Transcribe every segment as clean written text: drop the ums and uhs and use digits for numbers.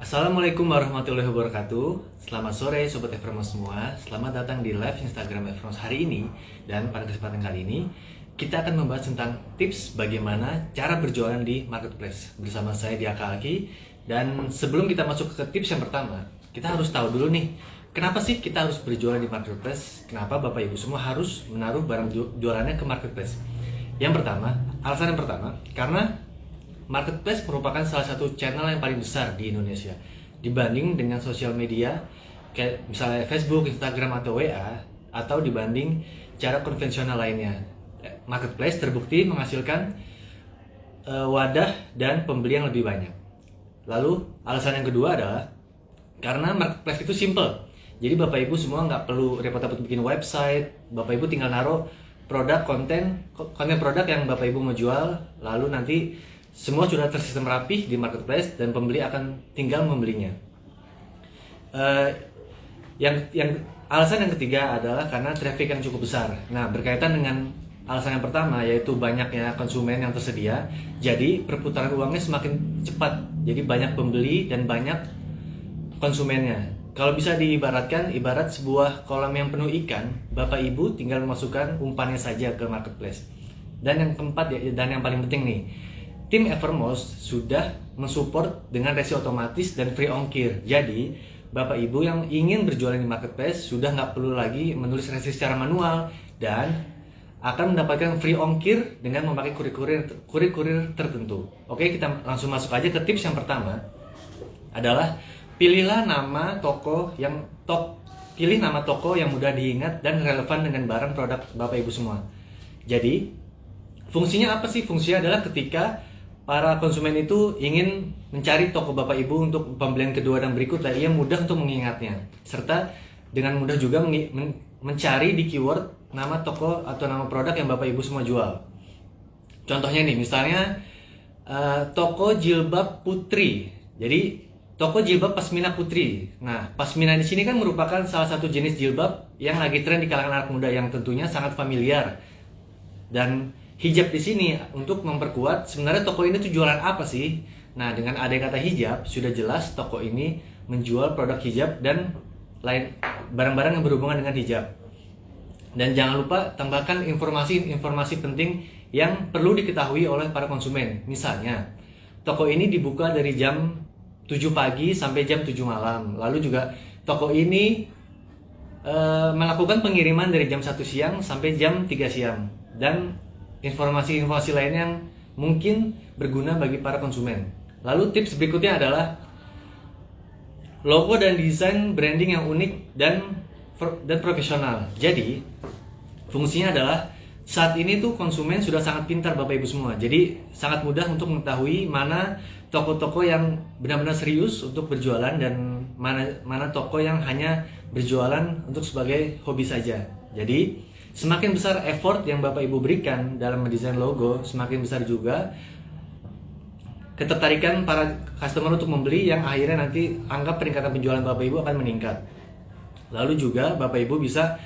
Assalamualaikum warahmatullahi wabarakatuh. Selamat sore Sobat Evermos semua. Selamat datang di live Instagram Evermos hari ini. Dan pada kesempatan kali ini kita akan membahas tentang tips bagaimana cara berjualan di marketplace bersama saya Diaka Aki. Dan sebelum kita masuk ke tips yang pertama, kita harus tahu dulu nih, kenapa sih kita harus berjualan di marketplace? Kenapa Bapak Ibu semua harus menaruh barang jualannya ke marketplace? Alasan yang pertama, karena marketplace merupakan salah satu channel yang paling besar di Indonesia dibanding dengan sosial media kayak misalnya Facebook, Instagram, atau WA, atau dibanding cara konvensional lainnya. Marketplace terbukti menghasilkan wadah dan pembeli yang lebih banyak. Lalu alasan yang kedua adalah karena marketplace itu simple. Jadi Bapak Ibu semua nggak perlu repot-repot bikin website. Bapak Ibu tinggal naruh konten produk yang Bapak Ibu mau jual, lalu nanti semua sudah tersistem rapih di marketplace dan pembeli akan tinggal membelinya. Alasan yang ketiga adalah karena traffic yang cukup besar. Nah, berkaitan dengan alasan yang pertama, yaitu banyaknya konsumen yang tersedia, jadi perputaran uangnya semakin cepat. Jadi banyak pembeli dan banyak konsumennya. Kalau bisa diibaratkan, ibarat sebuah kolam yang penuh ikan, Bapak Ibu tinggal memasukkan umpannya saja ke marketplace. Dan yang keempat, dan yang paling penting nih, tim Evermos sudah mensupport dengan resi otomatis dan free ongkir. Jadi, Bapak Ibu yang ingin berjualan di marketplace sudah nggak perlu lagi menulis resi secara manual dan akan mendapatkan free ongkir dengan memakai kurir tertentu. Oke, kita langsung masuk aja ke tips yang pertama. Adalah pilih nama toko yang mudah diingat dan relevan dengan barang produk Bapak Ibu semua. Jadi, fungsinya apa sih? Fungsinya adalah ketika para konsumen itu ingin mencari toko Bapak Ibu untuk pembelian kedua dan berikutnya, ia mudah untuk mengingatnya. Serta dengan mudah juga mencari di keyword nama toko atau nama produk yang Bapak Ibu semua jual. Contohnya nih, misalnya toko jilbab putri. Jadi toko jilbab pasmina putri. Nah, pasmina di sini kan merupakan salah satu jenis jilbab yang lagi tren di kalangan anak muda yang tentunya sangat familiar. Dan hijab di sini untuk memperkuat sebenarnya toko ini tuh jualan apa sih? Nah, dengan adanya kata hijab sudah jelas toko ini menjual produk hijab dan lain barang-barang yang berhubungan dengan hijab. Dan jangan lupa tambahkan informasi penting yang perlu diketahui oleh para konsumen. Misalnya, toko ini dibuka dari jam 7 pagi sampai jam 7 malam. Lalu juga toko ini melakukan pengiriman dari jam 1 siang sampai jam 3 siang. Dan informasi lain yang mungkin berguna bagi para konsumen. Lalu tips berikutnya adalah logo dan desain branding yang unik dan profesional. Jadi fungsinya adalah saat ini tuh konsumen sudah sangat pintar Bapak Ibu semua. Jadi sangat mudah untuk mengetahui mana toko-toko yang benar-benar serius untuk berjualan dan mana toko yang hanya berjualan untuk sebagai hobi saja. Jadi semakin besar effort yang Bapak Ibu berikan dalam mendesain logo, semakin besar juga ketertarikan para customer untuk membeli yang akhirnya nanti angka peningkatan penjualan Bapak Ibu akan meningkat. Lalu juga Bapak Ibu bisa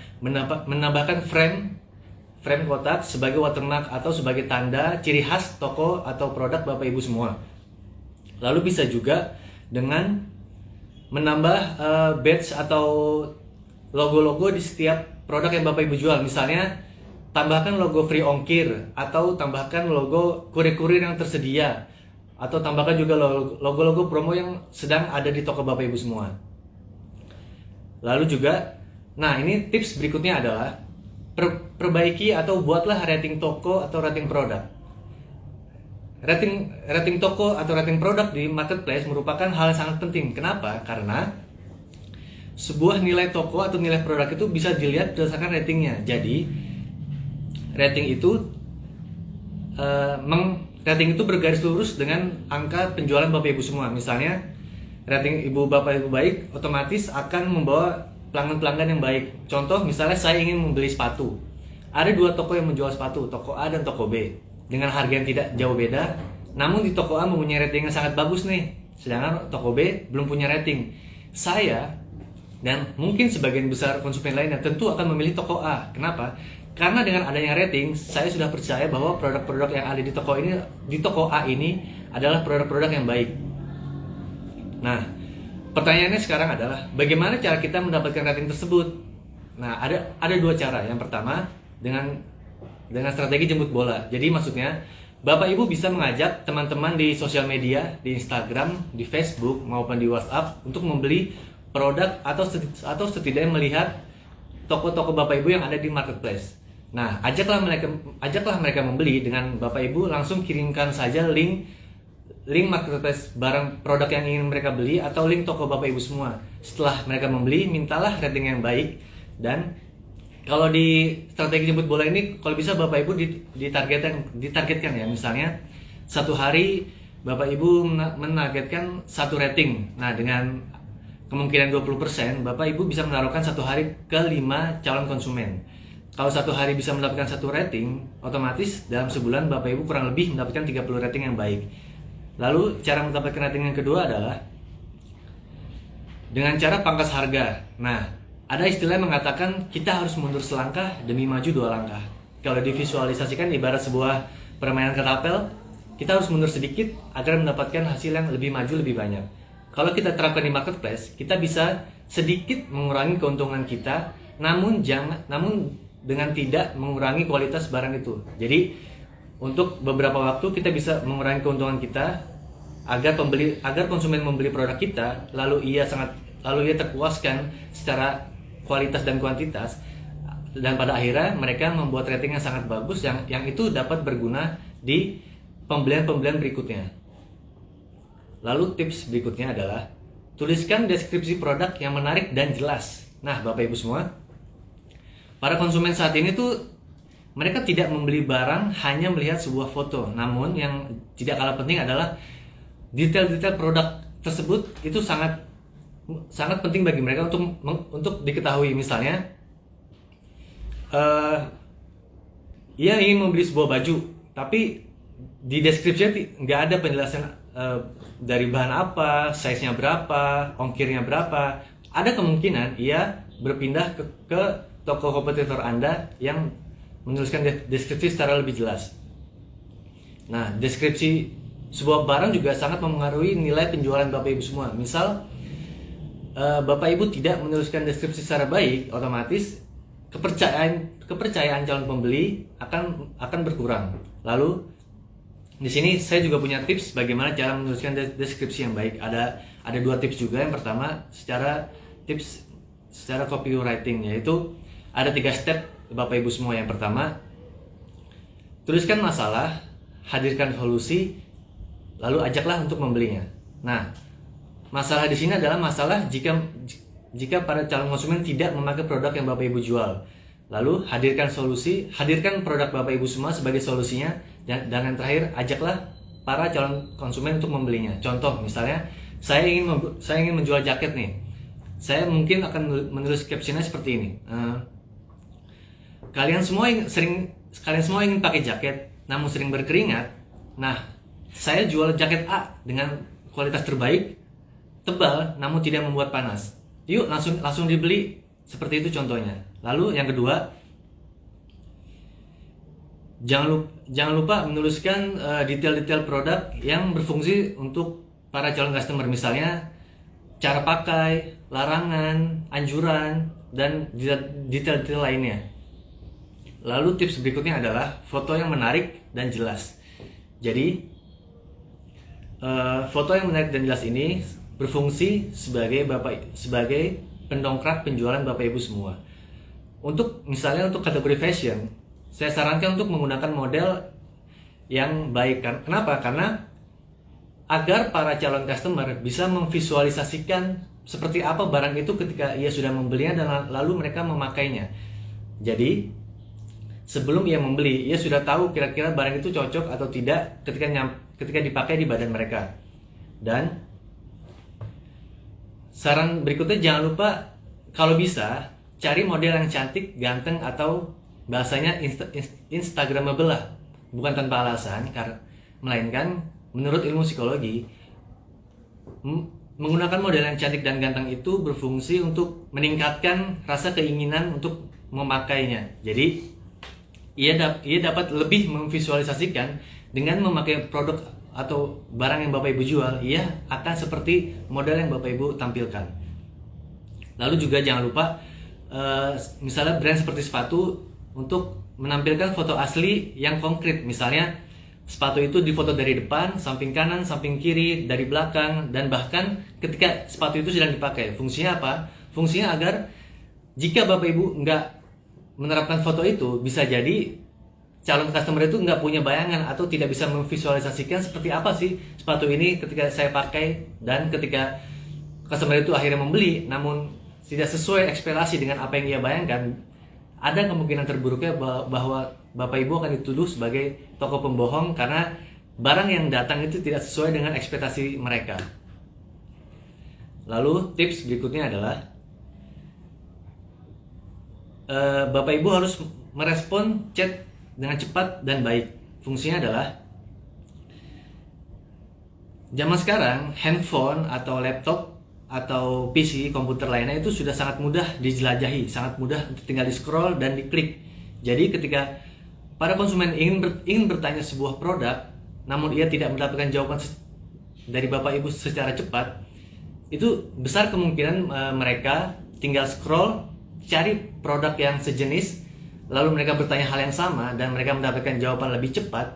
menambahkan frame kotak sebagai watermark atau sebagai tanda ciri khas toko atau produk Bapak Ibu semua. Lalu bisa juga dengan menambah badge atau logo-logo di setiap produk yang Bapak Ibu jual. Misalnya tambahkan logo free ongkir atau tambahkan logo kurir-kurir yang tersedia atau tambahkan juga logo-logo promo yang sedang ada di toko Bapak Ibu semua. Lalu juga, nah ini tips berikutnya adalah perbaiki atau buatlah rating toko atau rating produk. Rating toko atau rating produk di marketplace merupakan hal yang sangat penting. Kenapa? Karena sebuah nilai toko atau nilai produk itu bisa dilihat berdasarkan ratingnya. Jadi rating itu bergaris lurus dengan angka penjualan Bapak Ibu semua. Misalnya rating Bapak Ibu baik, otomatis akan membawa pelanggan-pelanggan yang baik. Contoh misalnya saya ingin membeli sepatu. Ada dua toko yang menjual sepatu, toko A dan toko B, dengan harga yang tidak jauh beda. Namun di toko A mempunyai rating yang sangat bagus nih, sedangkan toko B belum punya rating. Saya dan mungkin sebagian besar konsumen lainnya tentu akan memilih toko A. Kenapa? Karena dengan adanya rating, saya sudah percaya bahwa produk-produk yang ada di toko A ini adalah produk-produk yang baik. Nah, Pertanyaannya sekarang adalah bagaimana cara kita mendapatkan rating tersebut? Nah, ada dua cara. Yang pertama dengan strategi jemput bola. Jadi maksudnya Bapak Ibu bisa mengajak teman-teman di sosial media, di Instagram, di Facebook maupun di WhatsApp untuk membeli produk atau setidaknya melihat toko-toko Bapak Ibu yang ada di marketplace. Nah, ajaklah mereka membeli dengan Bapak Ibu langsung kirimkan saja link marketplace barang produk yang ingin mereka beli atau link toko Bapak Ibu semua. Setelah mereka membeli, mintalah rating yang baik. Dan kalau di strategi jemput bola ini, kalau bisa Bapak Ibu ditargetkan ya. Misalnya satu hari Bapak Ibu menargetkan satu rating. Nah, dengan kemungkinan 20%, Bapak Ibu bisa menaruhkan satu hari ke 5 calon konsumen. Kalau satu hari bisa mendapatkan satu rating, otomatis dalam sebulan Bapak Ibu kurang lebih mendapatkan 30 rating yang baik. Lalu cara mendapatkan rating yang kedua adalah dengan cara pangkas harga. Nah, ada istilah yang mengatakan kita harus mundur selangkah demi maju 2 langkah. Kalau divisualisasikan ibarat sebuah permainan ketapel, kita harus mundur sedikit agar mendapatkan hasil yang lebih maju lebih banyak. Kalau kita terapkan di marketplace, kita bisa sedikit mengurangi keuntungan kita, namun dengan tidak mengurangi kualitas barang itu. Jadi untuk beberapa waktu kita bisa mengurangi keuntungan kita agar konsumen membeli produk kita, lalu ia terpuaskan secara kualitas dan kuantitas, dan pada akhirnya mereka membuat rating yang sangat bagus yang itu dapat berguna di pembelian berikutnya. Lalu tips berikutnya adalah tuliskan deskripsi produk yang menarik dan jelas. Nah, Bapak Ibu semua, para konsumen saat ini tuh mereka tidak membeli barang hanya melihat sebuah foto, namun yang tidak kalah penting adalah detail-detail produk tersebut itu sangat penting bagi mereka untuk diketahui. Misalnya ia ingin membeli sebuah baju, tapi di deskripsinya nggak ada penjelasan dari bahan apa, size-nya berapa, ongkirnya berapa. Ada kemungkinan ia berpindah ke toko kompetitor Anda yang menuliskan deskripsi secara lebih jelas. Nah, deskripsi sebuah barang juga sangat mempengaruhi nilai penjualan Bapak Ibu semua. Misal Bapak Ibu tidak menuliskan deskripsi secara baik, otomatis kepercayaan calon pembeli akan berkurang. Lalu di sini saya juga punya tips bagaimana cara menuliskan deskripsi yang baik. Ada 2 tips juga. Yang pertama tips secara copywriting, yaitu ada 3 step Bapak Ibu semua. Yang pertama, tuliskan masalah, hadirkan solusi, lalu ajaklah untuk membelinya. Nah, masalah di sini adalah masalah jika para calon konsumen tidak memakai produk yang Bapak Ibu jual. Lalu hadirkan solusi, hadirkan produk Bapak Ibu semua sebagai solusinya, dan yang terakhir ajaklah para calon konsumen untuk membelinya. Contoh misalnya saya ingin menjual jaket nih. Saya mungkin akan menulis captionnya seperti ini. Kalian semua ingin pakai jaket namun sering berkeringat. Nah, saya jual jaket A dengan kualitas terbaik, tebal namun tidak membuat panas. Yuk langsung dibeli. Seperti itu contohnya. Lalu yang kedua, jangan lupa menuliskan detail-detail produk yang berfungsi untuk para calon customer. Misalnya cara pakai, larangan, anjuran, dan detail-detail lainnya. Lalu tips berikutnya adalah foto yang menarik dan jelas. Jadi foto yang menarik dan jelas ini berfungsi sebagai pendongkrak penjualan Bapak Ibu semua. Untuk kategori fashion, saya sarankan untuk menggunakan model yang baik. Kenapa? Karena agar para calon customer bisa memvisualisasikan seperti apa barang itu ketika ia sudah membelinya dan lalu mereka memakainya. Jadi sebelum ia membeli, ia sudah tahu kira-kira barang itu cocok atau tidak ketika dipakai di badan mereka. Dan saran berikutnya, jangan lupa kalau bisa cari model yang cantik, ganteng, atau bahasanya instagramable lah. Bukan tanpa alasan, melainkan menurut ilmu psikologi, menggunakan model yang cantik dan ganteng itu berfungsi untuk meningkatkan rasa keinginan untuk memakainya. Jadi ia dapat lebih memvisualisasikan dengan memakai produk atau barang yang Bapak Ibu jual, ia akan seperti model yang Bapak Ibu tampilkan. Lalu juga jangan lupa misalnya brand seperti sepatu, untuk menampilkan foto asli yang konkret. Misalnya sepatu itu difoto dari depan, samping kanan, samping kiri, dari belakang, dan bahkan ketika sepatu itu sedang dipakai. Fungsinya apa? Fungsinya agar jika Bapak Ibu nggak menerapkan foto itu, bisa jadi calon customer itu nggak punya bayangan atau tidak bisa memvisualisasikan seperti apa sih sepatu ini ketika saya pakai, dan ketika customer itu akhirnya membeli namun tidak sesuai ekspektasi dengan apa yang ia bayangkan, ada kemungkinan terburuknya bahwa Bapak Ibu akan dituduh sebagai toko pembohong karena barang yang datang itu tidak sesuai dengan ekspektasi mereka. Lalu tips berikutnya adalah Bapak Ibu harus merespon chat dengan cepat dan baik. Fungsinya adalah, zaman sekarang handphone atau laptop atau PC, komputer lainnya itu sudah sangat mudah dijelajahi, sangat mudah untuk tinggal di scroll dan diklik. Jadi ketika para konsumen ingin bertanya sebuah produk, namun ia tidak mendapatkan jawaban dari Bapak Ibu secara cepat, itu besar kemungkinan mereka tinggal scroll, cari produk yang sejenis, lalu mereka bertanya hal yang sama dan mereka mendapatkan jawaban lebih cepat.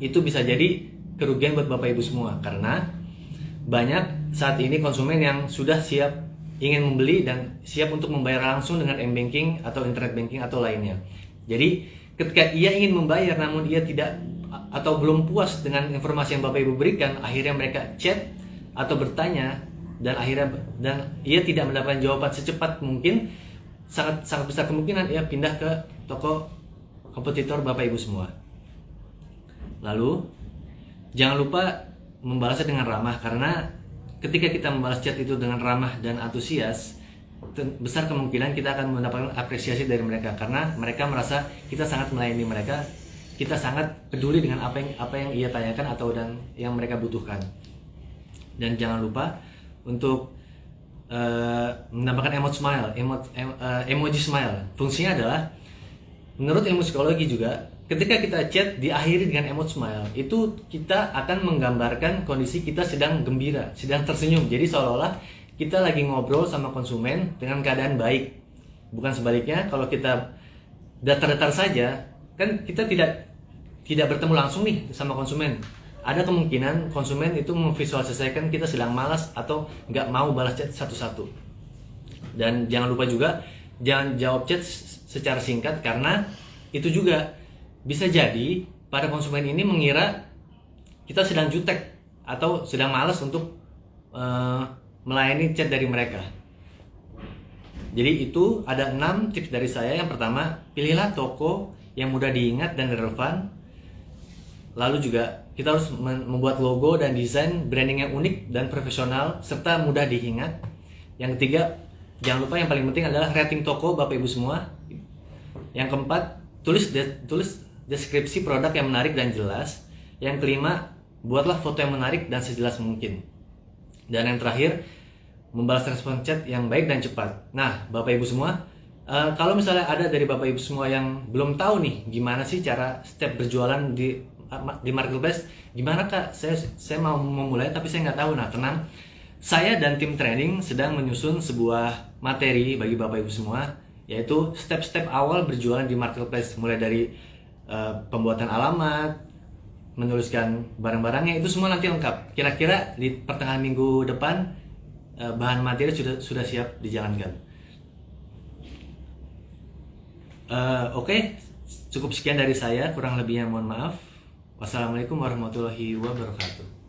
Itu bisa jadi kerugian buat Bapak Ibu semua, karena banyak saat ini konsumen yang sudah siap ingin membeli dan siap untuk membayar langsung dengan m-banking atau internet banking atau lainnya. Jadi ketika ia ingin membayar namun ia tidak atau belum puas dengan informasi yang Bapak Ibu berikan, akhirnya mereka chat atau bertanya, dan ia tidak mendapatkan jawaban secepat mungkin. Sangat besar kemungkinan ia pindah ke toko kompetitor Bapak Ibu semua. Lalu jangan lupa membalasnya dengan ramah, karena ketika kita membalas chat itu dengan ramah dan antusias, besar kemungkinan kita akan mendapatkan apresiasi dari mereka, karena mereka merasa kita sangat melayani mereka, kita sangat peduli dengan apa yang ia tanyakan atau dan yang mereka butuhkan. Dan jangan lupa untuk menambahkan emoji smile. Fungsinya adalah, menurut ilmu psikologi juga, ketika kita chat diakhiri dengan emoji smile, itu kita akan menggambarkan kondisi kita sedang gembira, sedang tersenyum. Jadi seolah-olah kita lagi ngobrol sama konsumen dengan keadaan baik. Bukan sebaliknya, kalau kita datar-datar saja, kan kita tidak bertemu langsung nih sama konsumen. Ada kemungkinan konsumen itu memvisualisasikan kita sedang malas atau nggak mau balas chat satu-satu. Dan jangan lupa juga, jangan jawab chat secara singkat, karena itu juga bisa jadi para konsumen ini mengira kita sedang jutek atau sedang malas untuk melayani chat dari mereka. Jadi itu ada 6 tips dari saya. Yang pertama, pilihlah toko yang mudah diingat dan relevan. Lalu juga kita harus membuat logo dan desain branding yang unik dan profesional serta mudah diingat. Yang ketiga, jangan lupa yang paling penting adalah rating toko Bapak Ibu semua. Yang keempat, tulis deskripsi produk yang menarik dan jelas. Yang kelima, buatlah foto yang menarik dan sejelas mungkin. Dan yang terakhir, membalas respon chat yang baik dan cepat. Nah, Bapak Ibu semua, kalau misalnya ada dari Bapak Ibu semua yang belum tahu nih gimana sih cara step berjualan di marketplace, gimana Kak, saya mau memulai tapi saya nggak tahu. Nah, tenang, saya dan tim training sedang menyusun sebuah materi bagi Bapak Ibu semua, yaitu step-step awal berjualan di marketplace, mulai dari pembuatan alamat, menuliskan barang-barangnya, itu semua nanti lengkap. Kira-kira di pertengahan minggu depan bahan materi sudah siap dijalankan. Oke, cukup sekian dari saya, kurang lebihnya mohon maaf. Wassalamualaikum warahmatullahi wabarakatuh.